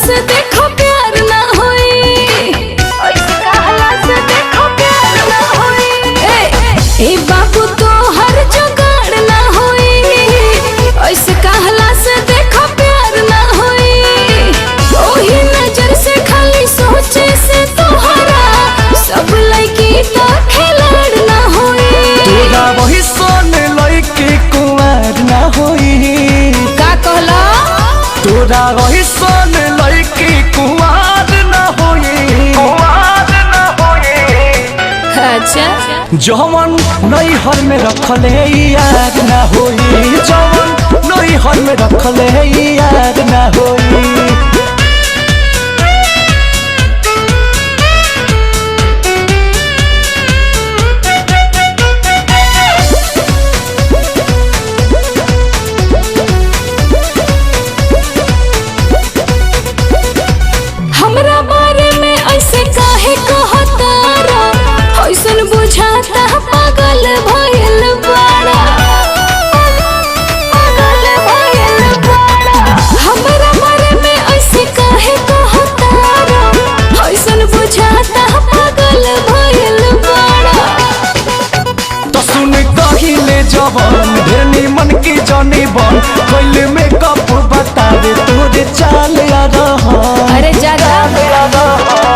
से देखो प्यार ना होई, ऐसे कहला से देखो प्यार ना होई। ए बाबू तो हर जुगाड़ ना होई, ऐसे कहला से देखो प्यार ना होई। ओही नजर से खाली सोचे से तोहरा सब लड़की तो खिलाड़ ना होई। तोरा वही सोन लड़की कुंवर ना होई। का कहला? तोरा वही सोन लड़की कुंवर ना होई, कुंवर ना होई। अच्छा जवन नैहर में रखले याद ना होई, जवन नैहर में रखले याद ना होई। हमरा बारे में ऐसे काहे कहतारा, ऐसन बुझाता पागल भइल बाड़ा, पागल भइल बाड़ा। हमरा बारे में ऐसे काहे कहतारा, ऐसन बुझाता पागल भइल बाड़ा। तो सुन कहिले जवान ढेरनी मन की जानी बन, कैल में कप बतावे तोरे चाल आ रहा। अरे जागा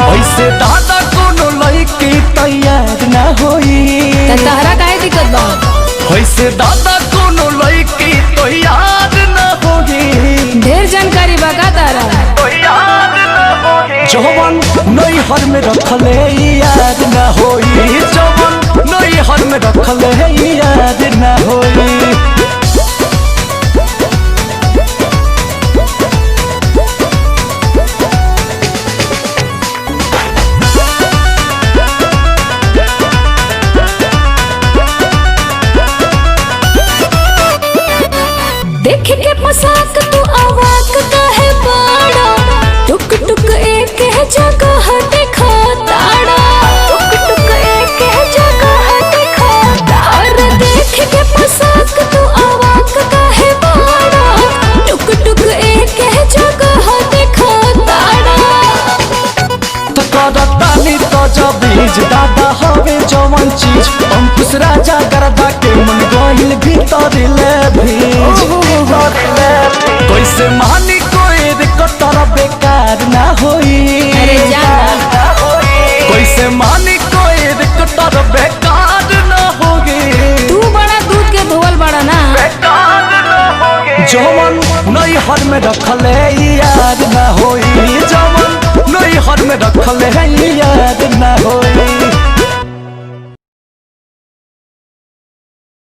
ऐसे दादा कोनो लड़की तैयार ना होई। तहरा काहे दिक्कत बा? ऐसे दादा कोनो लड़की तैयार ना होई। ढेर जानकारी बा का तारा? जवन नैहर में रखले याद ना होई, जवन नैहर में रखले याद ना होई। देख के पोशाक तू अवाक काहे बाड़ा, टुक टुक एक है जगह देखा ताड़ा, टुक टुक एक है जगह देखा ताड़ा। देख के पोशाक तू अवाक काहे बाड़ा, टुक टुक एक है जगह देखा ताड़ा। करतानी तो जबीज दादा हवे जवन चीज, अंकुश राजा करदा के मन गइल भीतर ले भीज। कैसे मानी कोई कतर बेकार ना होई। अरे जाना कैसे मानी कोई कतर बेकार ना होगी। तू बड़ा दूध के धोवल बड़ा ना। जवन नैहर में रखले याद ना होई, जवन नैहर में रखले याद ना होई।